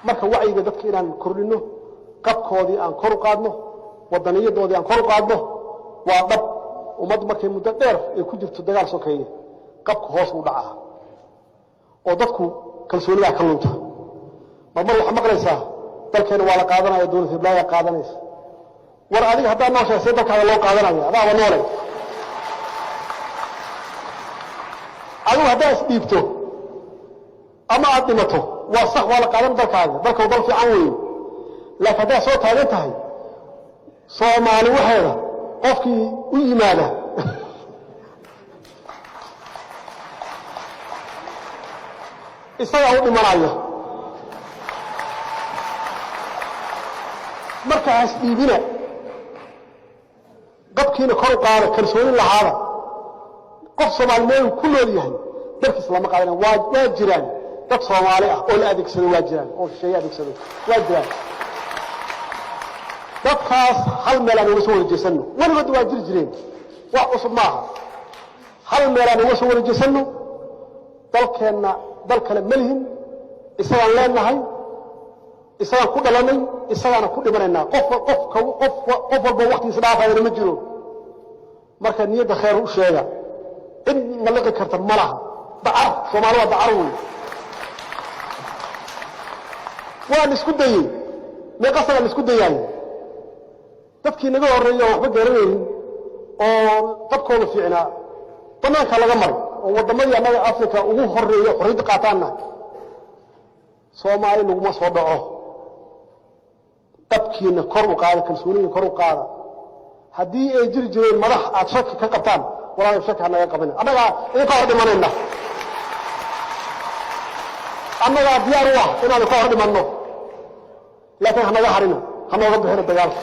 marka wacyiga dadka inaan kordhino qabkoodii aan kor u qaadno wadaniyadoodii aan kor u qaadno waa dhab ummad markay muddo dheer ay ku jirto dagaal sokeeye qabka hoos u dhacaa oo dadku kalsoonida ka lunta mar waxa maqlaysaa dalkeena waa la qaadanaya dawladda Hiblaya qaadanaysa war adiga hadaa noo sheegay dalkaaga loo qaadanaya adaa noolay adigu hadaa isdhiibto ama aad dhimato waa sax waa la qaadan dalkaaga dalka dal fiican weyn laakiin hadaa soo taagan tahay Soomaali waxeeda qofkii u yimaada isaga u dhimanayo markaas dhiibina qabkiina kor u qaada kalsooni lahaada qof Soomaali meel ku nool yahay dalkiis lama qaadan waa jiraan dad Soomaali ah oo la adeegsado waa jiraan oo shay adeegsado waa jiraan dadkaas hal meel aan uga soo wareejisano waliba waa jireen wax cusub maaha hal meel aan uga soo wareejisano dalkeena dal kale malhin isagaan leenahay isagaan ku dhalanay isagaana ku dhimanayna qof walba waqtigiisa dhaafayna ma jiro marka niyada khayr u sheega in malaqi karta malaha dacar Soomaaliya dacar waan isku dayay meeqasana isku dayay dadkii naga horeeyay waxba garanayeen oo qabkooda fiicnaa banaanka laga maray oo wadamadii anaga Afrika ugu horeeyay xorriyad qaataana Soomaali lagu ma soo dhaco dadkiina kor u qaada kalsoonida kor u qaada hadii ay jireen madax aad shaki ka qabtaan walaa shaki naga qabana anaga idinka hor dhimanayna anaga diyaar u ah inaan ka hor dhimanno laakiin hanaga harina hanaga bixino dagaalka